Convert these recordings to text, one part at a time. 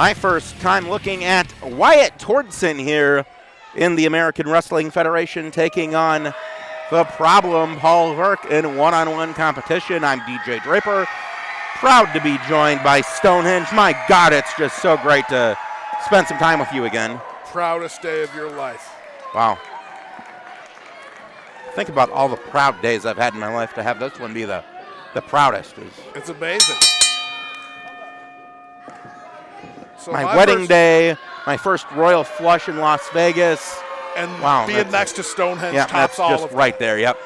My first time looking at Wyatt Tordson here in the American Wrestling Federation taking on the problem Paul Verk in one-on-one competition. I'm DJ Draper, proud to be joined by Stonehenge. My God, it's just so great to spend some time with you again. Proudest day of your life. Wow. Think about all the proud days I've had in my life. To have this one be the proudest. It's amazing. So my wedding day, my first royal flush in Las Vegas. And wow, being next to Stonehenge that's tops all just of right there, yep.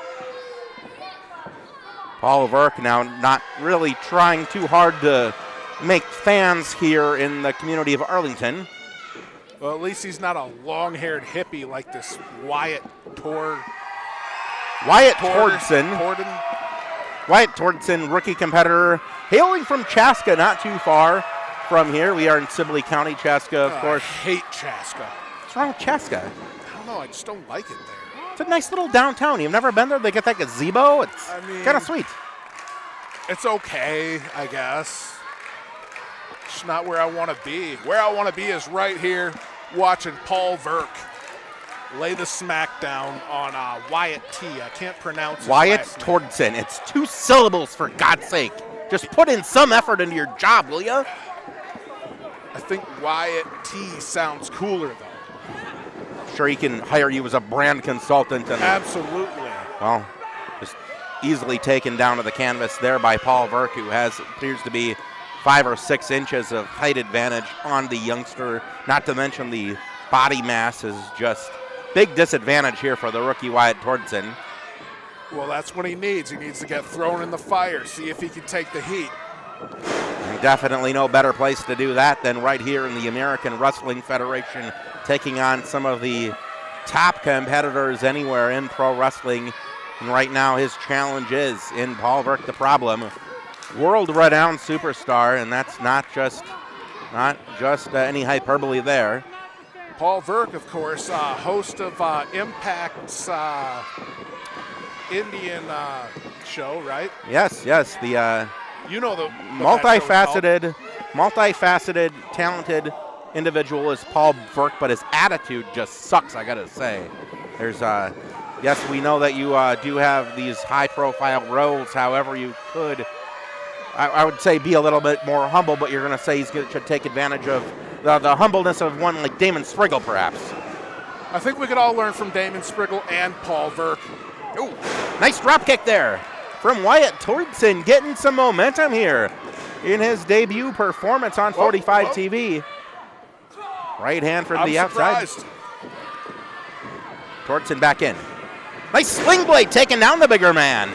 Paul Verk now not really trying too hard to make fans here in the community of Arlington. Well, at least he's not a long-haired hippie like this Wyatt Tordson. Wyatt Tordson, rookie competitor, hailing from Chaska, not too far from here. We are in Sibley County, Chaska, of course. I hate Chaska. What's wrong with Chaska? I don't know. I just don't like it there. It's a nice little downtown. You've never been there? They get that gazebo. It's kind of sweet. It's okay, I guess. It's not where I want to be. Where I want to be is right here watching Paul Verk lay the smackdown on Wyatt T. I can't pronounce his Wyatt last name. Tordson. It's 2 syllables, for God's sake. Just put in some effort into your job, will ya? I think Wyatt T sounds cooler, though. Sure, he can hire you as a brand consultant. And, absolutely. Well, just easily taken down to the canvas there by Paul Verk, who appears to be 5 or 6 inches of height advantage on the youngster. Not to mention the body mass is just big disadvantage here for the rookie Wyatt Tordson. Well, that's what he needs. He needs to get thrown in the fire, see if he can take the heat. And definitely no better place to do that than right here in the American Wrestling Federation, taking on some of the top competitors anywhere in pro wrestling. And right now his challenge is in Paul Verk, the problem. World-renowned superstar, and that's not just any hyperbole there. Paul Verk, of course, host of Impact's Indian show, right? Yes, the you know the multifaceted, talented individual is Paul Verk, but his attitude just sucks, I gotta say. There's yes, we know that you do have these high-profile roles. However, you could, I would say, be a little bit more humble, but you're going to say should take advantage of the humbleness of one like Damon Spriggle, perhaps. I think we could all learn from Damon Spriggle and Paul Verk. Ooh, nice drop kick there from Wyatt Tordson, getting some momentum here in his debut performance on 45 TV. Right hand from the outside. Tordson back in. Nice sling blade taking down the bigger man.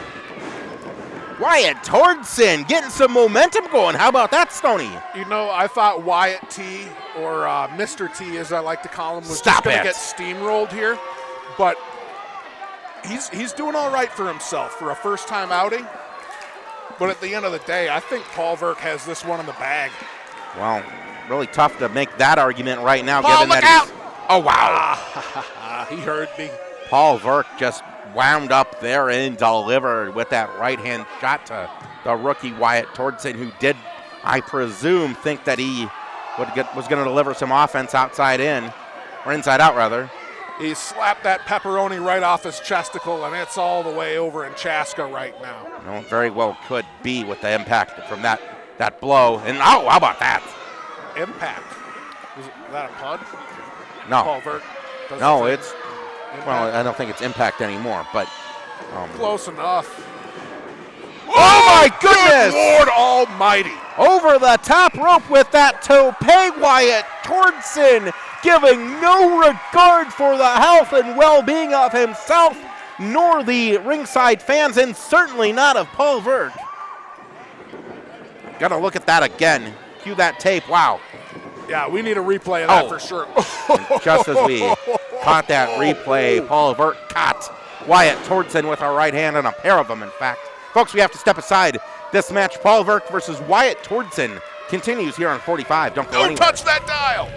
Wyatt Tordson getting some momentum going. How about that, Stoney? You know, I thought Wyatt T, or Mr. T as I like to call him, was just going to get steamrolled here. But he's doing all right for himself for a first-time outing. But at the end of the day, I think Paul Verk has this one in the bag. Well, really tough to make that argument right now. Paul, given look that out! Oh, wow. He heard me. Paul Verk just wound up there and delivered with that right-hand shot to the rookie Wyatt Tordson, who did, I presume, think that he was going to deliver some offense outside in, or inside out, rather. He slapped that pepperoni right off his chesticle, and it's all the way over in Chaska right now. No, very well could be with the impact from that blow. And, oh, how about that? Impact. Was that a pun? No. Paul Verk. No, it's, impact? Well, I don't think it's Impact anymore, but. Close enough. Oh, my goodness! Good Lord Almighty. Over the top rope with that tope, Wyatt Tordson, giving no regard for the health and well-being of himself, nor the ringside fans, and certainly not of Paul Verk. Gotta look at that again. Cue that tape, wow. Yeah, we need a replay of that for sure. Just as we caught that replay, Paul Verk caught Wyatt Tordson with a right hand, and a pair of them, in fact. Folks, we have to step aside. This match, Paul Verk versus Wyatt Tordson, continues here on 45. Don't go anywhere. Don't touch that dial.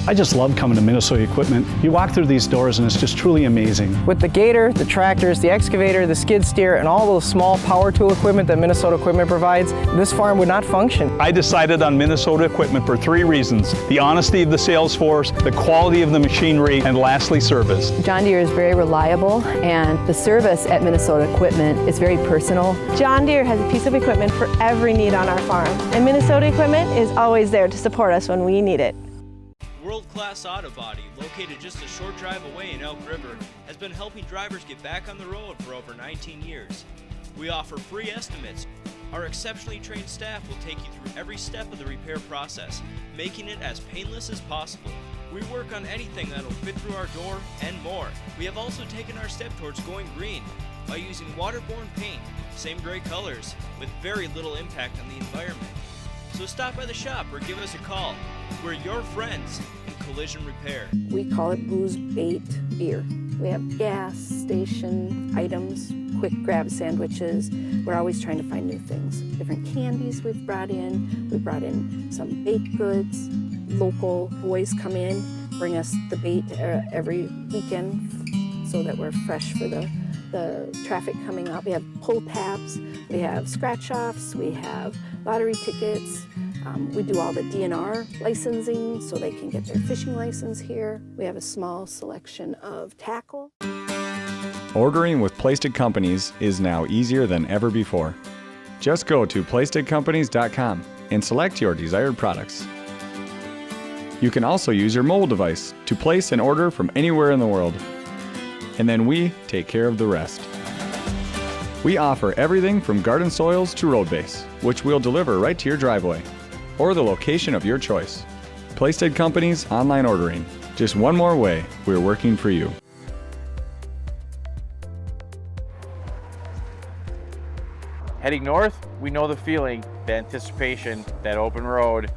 I just love coming to Minnesota Equipment. You walk through these doors and it's just truly amazing. With the gator, the tractors, the excavator, the skid steer, and all those small power tool equipment that Minnesota Equipment provides, this farm would not function. I decided on Minnesota Equipment for 3 reasons: the honesty of the sales force, the quality of the machinery, and lastly, service. John Deere is very reliable, and the service at Minnesota Equipment is very personal. John Deere has a piece of equipment for every need on our farm, and Minnesota Equipment is always there to support us when we need it. World-class Auto Body, located just a short drive away in Elk River, has been helping drivers get back on the road for over 19 years. We offer free estimates. Our exceptionally trained staff will take you through every step of the repair process, making it as painless as possible. We work on anything that'll fit through our door and more. We have also taken our step towards going green by using waterborne paint, same gray colors, with very little impact on the environment. So stop by the shop or give us a call. We're your friends in collision repair. We call it booze, bait, beer. We have gas station items, quick grab sandwiches. We're always trying to find new things. Different candies we've brought in. We brought in some baked goods. Local boys come in, bring us the bait every weekend so that we're fresh for the traffic coming up. We have pull tabs, we have scratch-offs, we have lottery tickets. We do all the DNR licensing so they can get their fishing license here. We have a small selection of tackle. Ordering with Plastic Companies is now easier than ever before. Just go to plasticcompanies.com and select your desired products. You can also use your mobile device to place an order from anywhere in the world. And then we take care of the rest. We offer everything from garden soils to road base, which we'll deliver right to your driveway or the location of your choice. Plasted Companies online ordering. Just one more way we're working for you. Heading north, we know the feeling, the anticipation, that open road.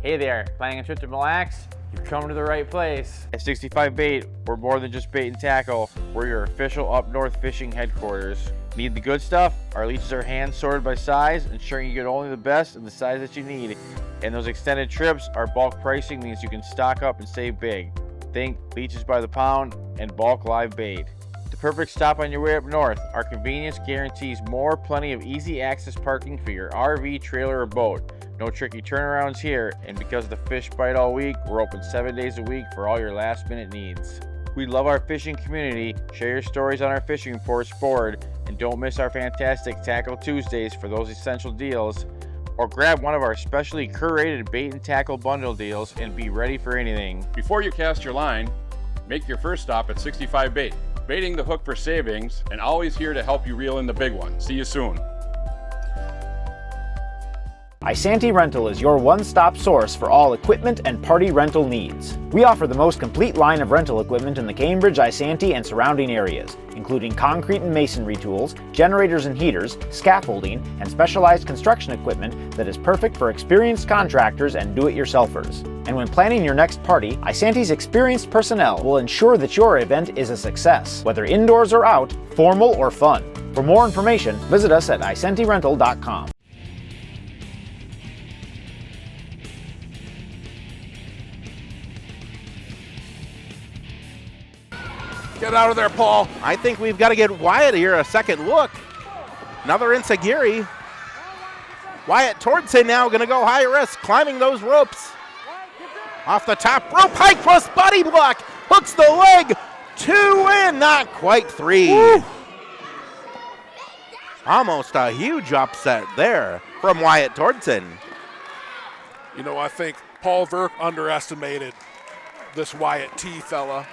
Hey there, planning a trip to Mille Lacs? You've come to the right place. At 65 Bait, we're more than just bait and tackle. We're your official up north fishing headquarters. Need the good stuff? Our leeches are hand sorted by size, ensuring you get only the best in the size that you need. And those extended trips, our bulk pricing means you can stock up and save big. Think leeches by the pound and bulk live bait. The perfect stop on your way up north. Our convenience guarantees plenty of easy access parking for your RV, trailer, or boat. No tricky turnarounds here, and because the fish bite all week, we're open 7 days a week for all your last minute needs. We love our fishing community. Share your stories on our fishing reports board, and don't miss our fantastic Tackle Tuesdays for those essential deals. Or grab one of our specially curated bait and tackle bundle deals and be ready for anything. Before you cast your line, make your first stop at 65 Bait. Baiting the hook for savings, and always here to help you reel in the big one. See you soon. Isanti Rental is your one-stop source for all equipment and party rental needs. We offer the most complete line of rental equipment in the Cambridge, Isanti, and surrounding areas, including concrete and masonry tools, generators and heaters, scaffolding, and specialized construction equipment that is perfect for experienced contractors and do-it-yourselfers. And when planning your next party, Isanti's experienced personnel will ensure that your event is a success, whether indoors or out, formal or fun. For more information, visit us at isantirental.com. Get out of there, Paul. I think we've got to get Wyatt here a second look. Another Insagiri. Wyatt Tordson now going to go high risk, climbing those ropes. Off the top rope, high cross body block, hooks the leg, 2 in, not quite 3. Woo. Almost a huge upset there from Wyatt Tordson. You know, I think Paul Verk underestimated this Wyatt T fella.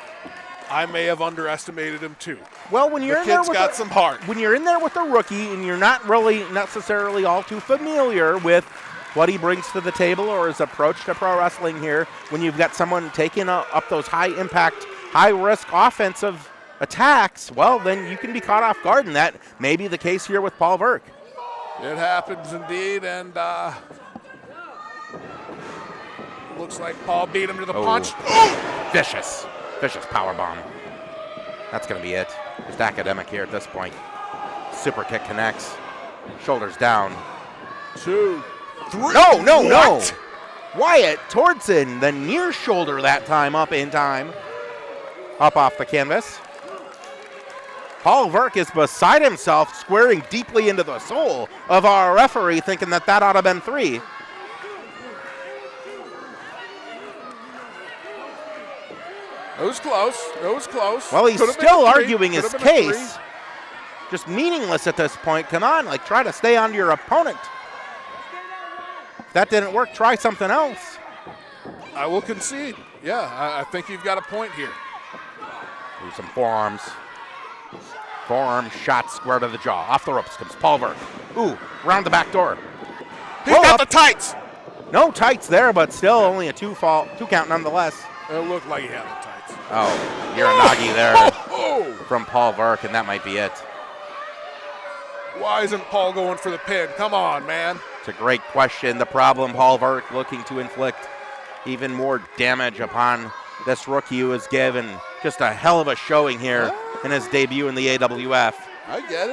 I may have underestimated him too. Well, when you're the kid's got some heart. When you're in there with a rookie and you're not really necessarily all too familiar with what he brings to the table or his approach to pro wrestling here, when you've got someone taking up those high-impact, high-risk offensive attacks, well, then you can be caught off guard, and that may be the case here with Paul Verk. It happens indeed, and looks like Paul beat him to the punch. Vicious power bomb. That's going to be it. Just academic here at this point. Super kick connects. Shoulders down. 2, 3. No. Wyatt Tortzen, the near shoulder that time, up in time. Up off the canvas. Paul Verk is beside himself, squaring deeply into the soul of our referee, thinking that ought to have been 3. It was close. It was close. Well, he's Could've still been a 3. arguing his Could've been a case. Just meaningless at this point. Come on, like, try to stay on your opponent. If that didn't work, try something else. 3. I will concede. Yeah, I think you've got a point here. Do some forearms. Forearm shot square to the jaw. Off the ropes comes Paul Verk. Ooh, round the back door. He got the tights. No tights there, but still only a 2 count nonetheless. It looked like he had the tights. Oh, Uranagi there from Paul Verk, and that might be it. Why isn't Paul going for the pin? Come on, man. It's a great question. The problem, Paul Verk looking to inflict even more damage upon this rookie who is given just a hell of a showing here in his debut in the AWF. I get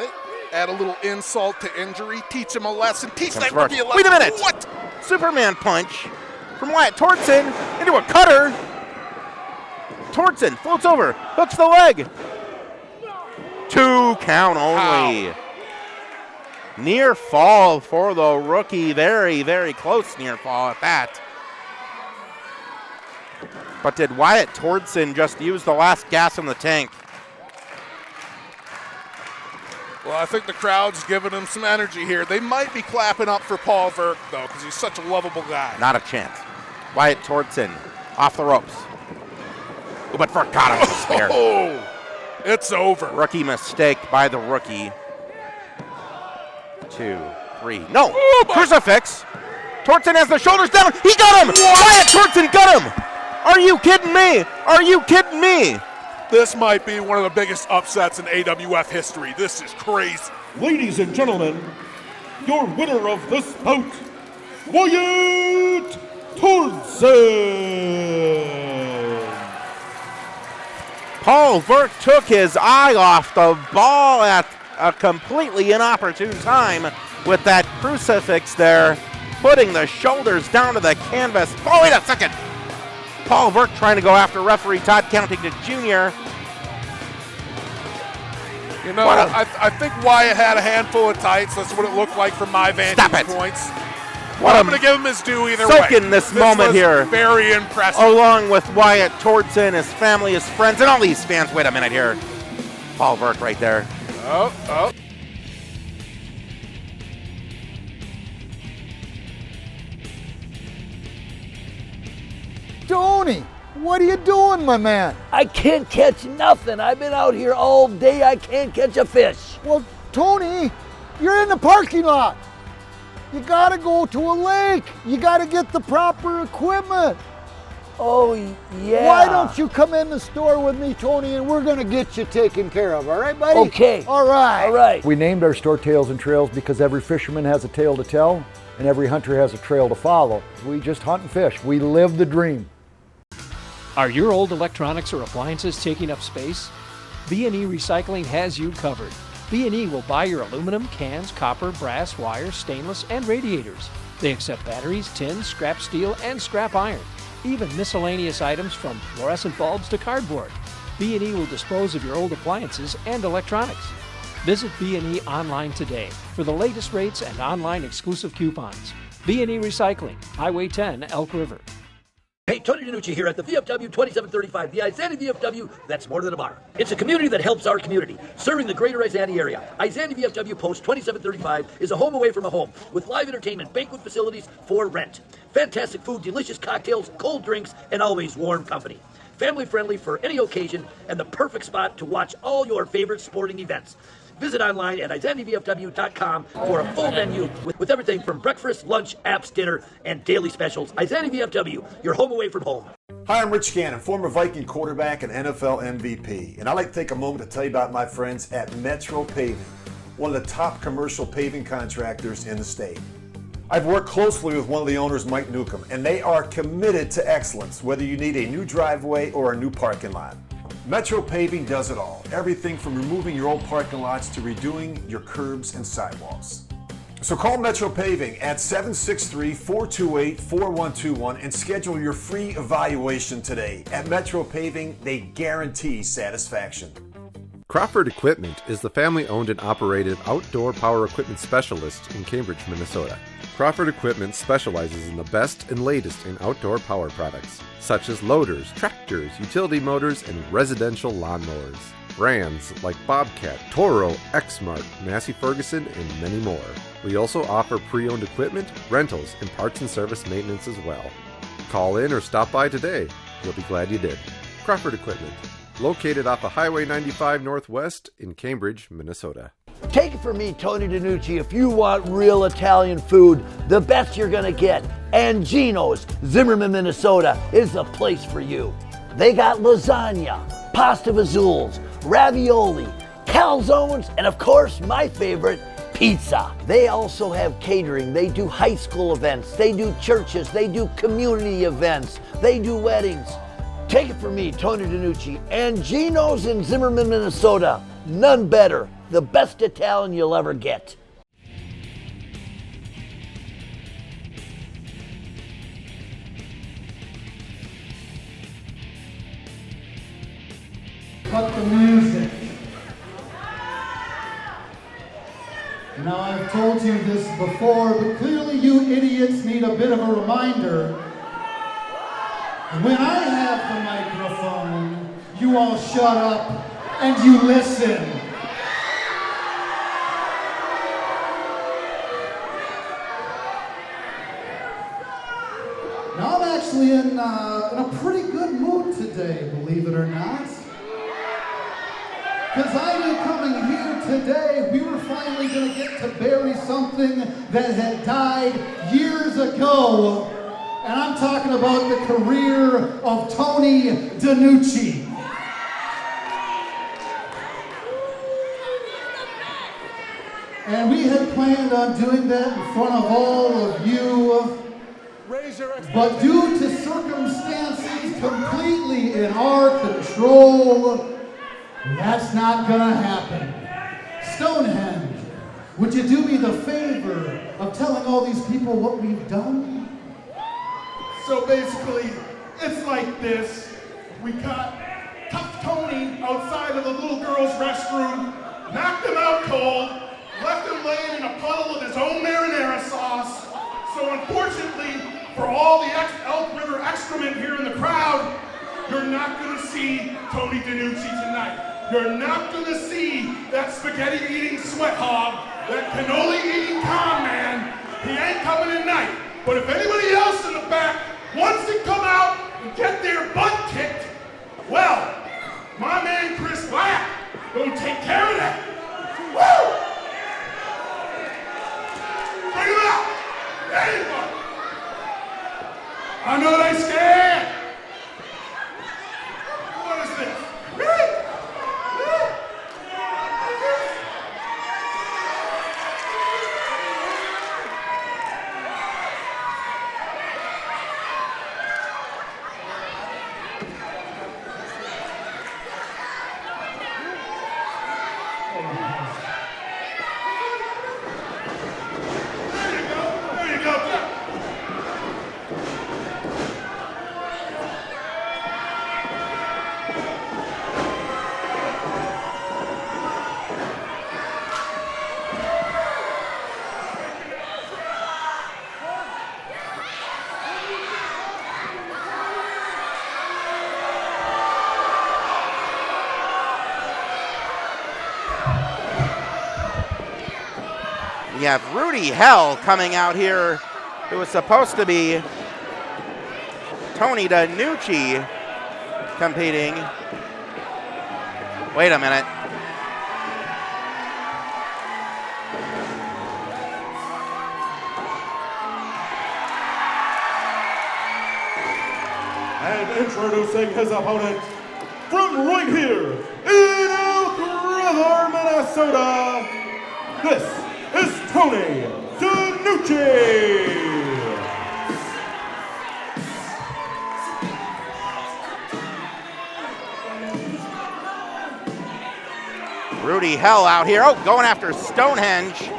it. Add a little insult to injury. Teach him a lesson. Teach that Verk. rookie a lesson. Wait a minute. What? Superman punch from Wyatt Tortzen into a cutter. Tortzen floats over, hooks the leg. 2 count only. Ow. Near fall for the rookie. Very, very close near fall at that. But did Wyatt Tortzen just use the last gas in the tank? Well, I think the crowd's giving him some energy here. They might be clapping up for Paul Verk, though, because he's such a lovable guy. Not a chance. Wyatt Tortzen off the ropes. Ooh, but Verk got him with a spear. Oh, it's over. Rookie mistake by the rookie. 2, 3. No! Crucifix! Tortzen has the shoulders down. He got him! Wyatt Tortzen got him! Are you kidding me? Are you kidding me? This might be one of the biggest upsets in AWF history. This is crazy. Ladies and gentlemen, your winner of this bout, Wyatt Tortzen. Paul Verk took his eye off the ball at a completely inopportune time with that crucifix there, putting the shoulders down to the canvas. Oh, wait a second. Paul Verk trying to go after referee Todd Countington Jr. You know, I think Wyatt had a handful of tights. That's what it looked like from my vantage points. What I'm going to give him his due either way. Soak in this moment here. Very impressive. Along with Wyatt Tortzen, his family, his friends, and all these fans. Wait a minute here. Paul Verk right there. Oh. Tony, what are you doing, my man? I can't catch nothing. I've been out here all day. I can't catch a fish. Well, Tony, you're in the parking lot. You gotta go to a lake. You gotta get the proper equipment. Oh, yeah. Why don't you come in the store with me, Tony, and we're gonna get you taken care of, all right, buddy? Okay. All right. All right. We named our store Tales and Trails because every fisherman has a tale to tell and every hunter has a trail to follow. We just hunt and fish. We live the dream. Are your old electronics or appliances taking up space? B&E Recycling has you covered. B&E will buy your aluminum, cans, copper, brass, wire, stainless, and radiators. They accept batteries, tins, scrap steel, and scrap iron. Even miscellaneous items from fluorescent bulbs to cardboard. B&E will dispose of your old appliances and electronics. Visit B&E online today for the latest rates and online exclusive coupons. B&E Recycling, Highway 10, Elk River. Hey, Tony DiNucci here at the VFW 2735, the Isanti VFW that's more than a bar. It's a community that helps our community, serving the greater Isanti area. Isanti VFW Post 2735 is a home away from a home with live entertainment, banquet facilities for rent. Fantastic food, delicious cocktails, cold drinks, and always warm company. Family friendly for any occasion and the perfect spot to watch all your favorite sporting events. Visit online at IsantiVFW.com for a full menu with everything from breakfast, lunch, apps, dinner, and daily specials. Isanti VFW, your home away from home. Hi, I'm Rich Gannon, former Viking quarterback and NFL MVP. And I'd like to take a moment to tell you about my friends at Metro Paving, one of the top commercial paving contractors in the state. I've worked closely with one of the owners, Mike Newcomb, and they are committed to excellence, whether you need a new driveway or a new parking lot. Metro Paving does it all. Everything from removing your old parking lots to redoing your curbs and sidewalks. So call Metro Paving at 763-428-4121 and schedule your free evaluation today. At Metro Paving, they guarantee satisfaction. Crawford Equipment is the family-owned and operated outdoor power equipment specialist in Cambridge, Minnesota. Crawford Equipment specializes in the best and latest in outdoor power products, such as loaders, tractors, utility motors, and residential lawnmowers. Brands like Bobcat, Toro, Exmark, Massey Ferguson, and many more. We also offer pre-owned equipment, rentals, and parts and service maintenance as well. Call in or stop by today. You'll be glad you did. Crawford Equipment, located off of Highway 95 Northwest in Cambridge, Minnesota. Take it from me, Tony DiNucci, if you want real Italian food, the best you're gonna get, Angino's, Zimmerman, Minnesota, is the place for you. They got lasagna, pasta vazzules, ravioli, calzones, and of course, my favorite, pizza. They also have catering. They do high school events. They do churches. They do community events. They do weddings. Take it from me, Tony DiNucci, Angino's in Zimmerman, Minnesota. None better. The best Italian you'll ever get. Cut the music. Now, I've told you this before, but clearly you idiots need a bit of a reminder. When I have the microphone, you all shut up and you listen. Now, I'm actually in a pretty good mood today, believe it or not. Because I knew coming here today, we were finally going to get to bury something that had died years ago. And I'm talking about the career of Tony DiNucci. And we had planned on doing that in front of all of you. But due to circumstances completely in our control, that's not gonna happen. Stonehenge, would you do me the favor of telling all these people what we've done? So basically, it's like this. We caught Tough Tony outside of the little girl's restroom, knocked him out cold, left him laying in a puddle of his own marinara sauce. So unfortunately, for all the Elk River excrement here in the crowd, you're not gonna see Tony DiNucci tonight. You're not gonna see that spaghetti-eating sweat hog, that cannoli-eating con man. He ain't coming tonight. But if anybody else in the back wants to come out and get their butt kicked, well, my man Chris Black gonna take care of that. Woo! Bring him out! Anybody! I know they scared! What is this? You have Rudy Hell coming out here, who was supposed to be Tony DiNucci competing. Wait a minute. And introducing his opponent from right here in Elk River, Minnesota, this is Tony DiNucci. Rudy Hell out here. Oh, going after Stonehenge.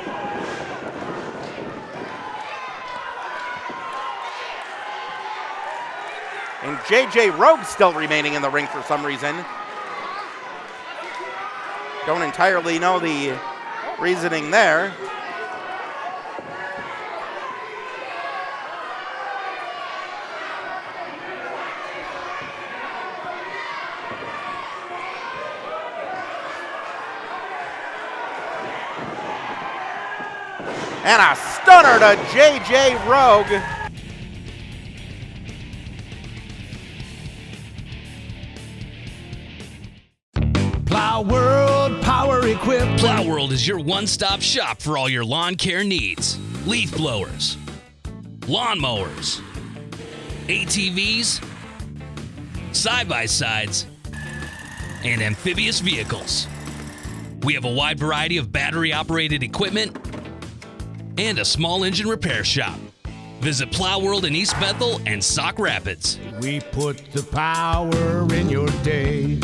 And J.J. Rogue still remaining in the ring for some reason. Don't entirely know the reasoning there. And a stunner to J.J. Rogue. Plow World Power Equipment. Plow World is your one-stop shop for all your lawn care needs. Leaf blowers, lawn mowers, ATVs, side-by-sides, and amphibious vehicles. We have a wide variety of battery-operated equipment and a small engine repair shop. Visit Plow World in East Bethel and Sauk Rapids. We put the power in your day.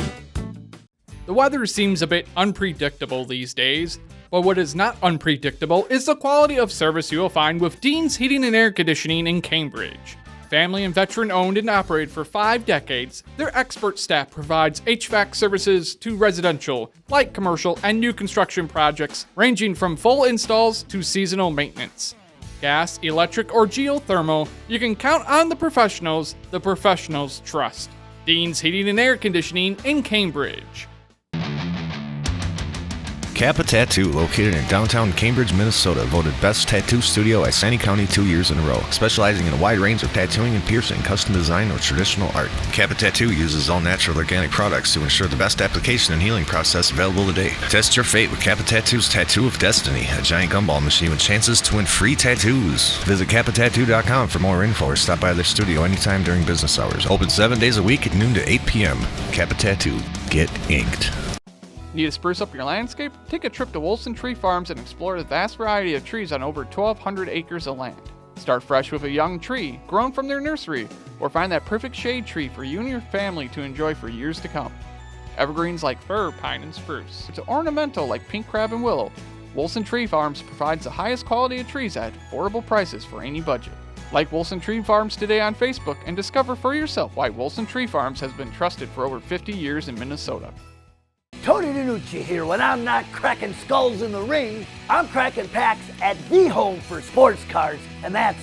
The weather seems a bit unpredictable these days, but what is not unpredictable is the quality of service you will find with Dean's Heating and Air Conditioning in Cambridge. Family and veteran owned and operated for 5 decades, their expert staff provides HVAC services to residential, light commercial, and new construction projects ranging from full installs to seasonal maintenance. Gas, electric, or geothermal, you can count on the professionals trust. Dean's Heating and Air Conditioning in Cambridge. Kappa Tattoo, located in downtown Cambridge, Minnesota, voted Best Tattoo Studio at Sandy County 2 years in a row, specializing in a wide range of tattooing and piercing, custom design, or traditional art. Kappa Tattoo uses all natural organic products to ensure the best application and healing process available today. Test your fate with Kappa Tattoo's Tattoo of Destiny, a giant gumball machine with chances to win free tattoos. Visit kappatattoo.com for more info or stop by their studio anytime during business hours. Open 7 days a week at noon to 8 p.m. Kappa Tattoo. Get inked. Need to spruce up your landscape? Take a trip to Wilson Tree Farms and explore the vast variety of trees on over 1,200 acres of land. Start fresh with a young tree, grown from their nursery, or find that perfect shade tree for you and your family to enjoy for years to come. Evergreens like fir, pine, and spruce, to ornamental like pink crab and willow, Wilson Tree Farms provides the highest quality of trees at affordable prices for any budget. Like Wilson Tree Farms today on Facebook and discover for yourself why Wilson Tree Farms has been trusted for over 50 years in Minnesota. Tony DiNucci here. When I'm not cracking skulls in the ring, I'm cracking packs at the home for sports cards, and that's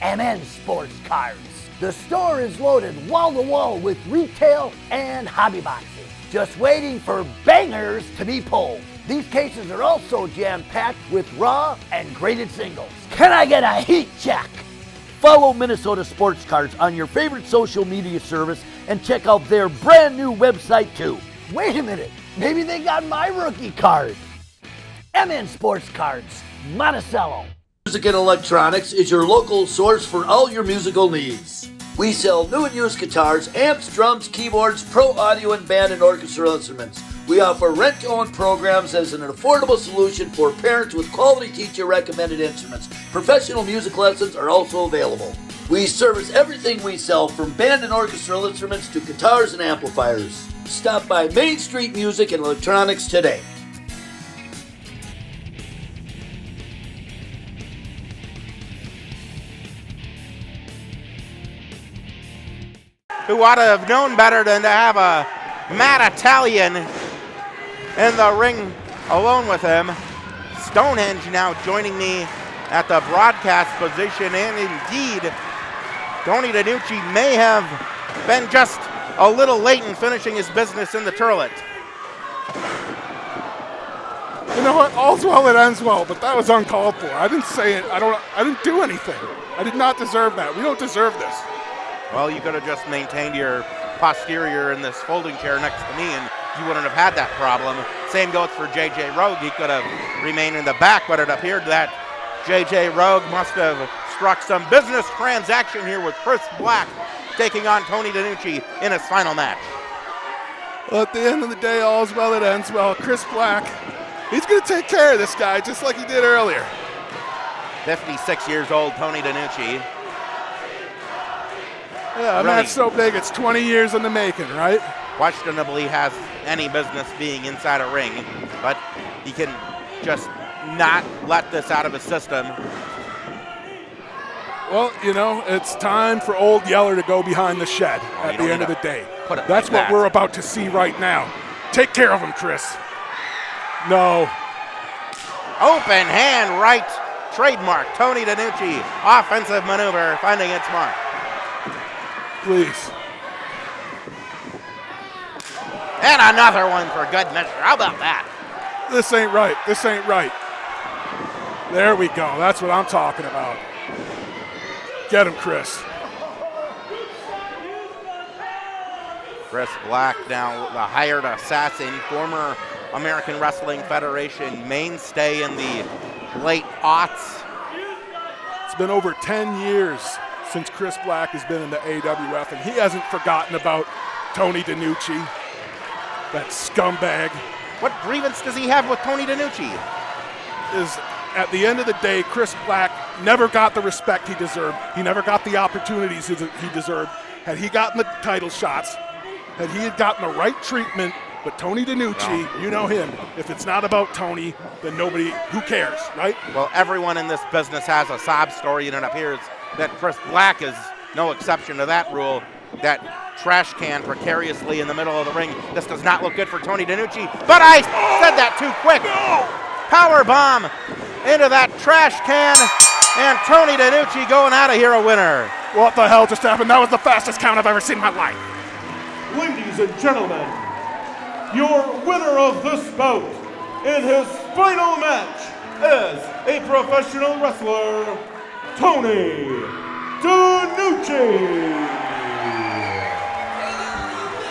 MN Sports Cards. The store is loaded wall to wall with retail and hobby boxes, just waiting for bangers to be pulled. These cases are also jam-packed with raw and graded singles. Can I get a heat check? Follow Minnesota Sports Cards on your favorite social media service and check out their brand new website too. Wait a minute, maybe they got my rookie card. MN Sports Cards, Monticello. Music and Electronics is your local source for all your musical needs. We sell new and used guitars, amps, drums, keyboards, pro audio and band and orchestral instruments. We offer rent-to-own programs as an affordable solution for parents with quality teacher-recommended instruments. Professional music lessons are also available. We service everything we sell, from band and orchestral instruments to guitars and amplifiers. Stop by Main Street Music and Electronics today. Who ought to have known better than to have a Matt Italian in the ring alone with him. Stonehenge now joining me at the broadcast position, and indeed, Tony DiNucci may have been just a little late in finishing his business in the toilet. You know what? All's well that ends well, but that was uncalled for. I didn't say it. I didn't do anything. I did not deserve that. We don't deserve this. Well, you could have just maintained your posterior in this folding chair next to me, and you wouldn't have had that problem. Same goes for J.J. Rogue. He could have remained in the back, but it appeared that J.J. Rogue must have struck some business transaction here with Chris Black taking on Tony DiNucci in his final match. Well, at the end of the day, all's well that ends well. Chris Black, he's going to take care of this guy just like he did earlier. 56 years old, Tony DiNucci. Yeah, really, not so big. It's 20 years in the making, right? Questionably has any business being inside a ring, but he can just not let this out of his system. Well, you know, it's time for Old Yeller to go behind the shed at the end of the day. That's what we're about to see right now. Take care of him, Chris. No. Open hand right, trademark. Tony DiNucci, offensive maneuver, finding its mark. Please. And another one for good measure. How about that? This ain't right. This ain't right. There we go. That's what I'm talking about. Get him, Chris. Chris Black, now the hired assassin, former American Wrestling Federation mainstay in the late aughts. It's been over 10 years since Chris Black has been in the AWF, and he hasn't forgotten about Tony DiNucci, that scumbag. What grievance does he have with Tony DiNucci? Is at the end of the day, Chris Black never got the respect he deserved. He never got the opportunities he deserved. Had he gotten the title shots, had he had gotten the right treatment, but Tony DiNucci, you know him. If it's not about Tony, then nobody, who cares, right? Well, everyone in this business has a sob story, and it appears that Chris Black is no exception to that rule. That trash can precariously in the middle of the ring. This does not look good for Tony DiNucci, but I said that too quick. Power bomb into that trash can, and Tony DiNucci going out of here a winner. What the hell just happened? That was the fastest count I've ever seen in my life. Ladies and gentlemen, your winner of this bout in his final match is a professional wrestler, Tony DiNucci.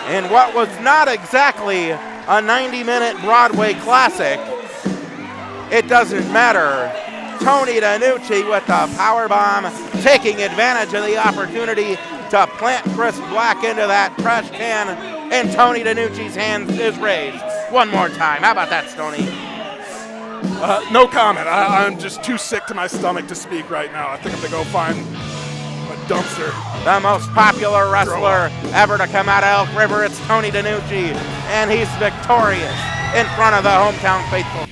In what was not exactly a 90-minute Broadway classic, it doesn't matter. Tony DiNucci with the powerbomb, taking advantage of the opportunity to plant Chris Black into that trash can, and Tony DiNucci's hand is raised. One more time. How about that, Stoney? No comment. I'm just too sick to my stomach to speak right now. I think I'm going to go find a dumpster. The most popular wrestler ever to come out of Elk River, it's Tony DiNucci, and he's victorious in front of the hometown faithful.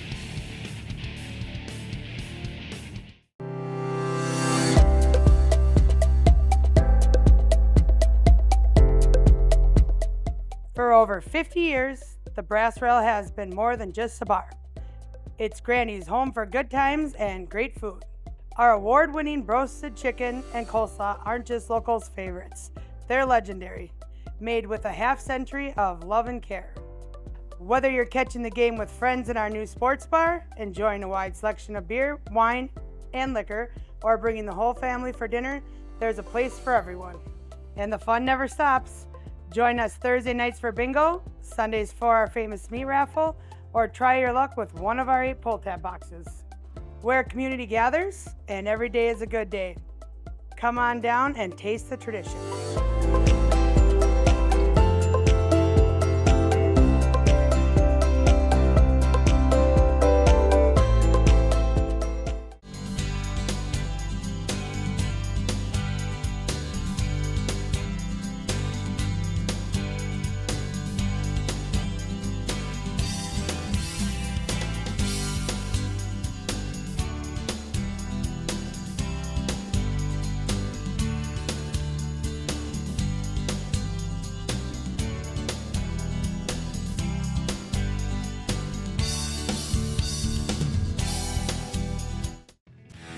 For over 50 years, the Brass Rail has been more than just a bar. It's Granny's home for good times and great food. Our award-winning roasted chicken and coleslaw aren't just locals' favorites. They're legendary, made with a half-century of love and care. Whether you're catching the game with friends in our new sports bar, enjoying a wide selection of beer, wine, and liquor, or bringing the whole family for dinner, there's a place for everyone. And the fun never stops. Join us Thursday nights for bingo, Sundays for our famous meat raffle, or try your luck with one of our 8 pull tab boxes. Where community gathers, and every day is a good day. Come on down and taste the tradition.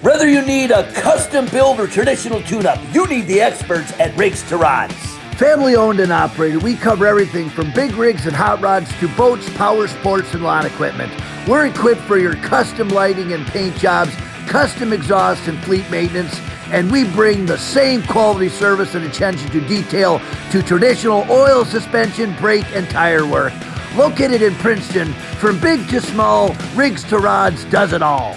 Whether you need a custom build or traditional tune-up, you need the experts at Rigs to Rods. Family owned and operated, we cover everything from big rigs and hot rods to boats, power sports, and lawn equipment. We're equipped for your custom lighting and paint jobs, custom exhaust and fleet maintenance, and we bring the same quality service and attention to detail to traditional oil, suspension, brake, and tire work. Located in Princeton, from big to small, Rigs to Rods does it all.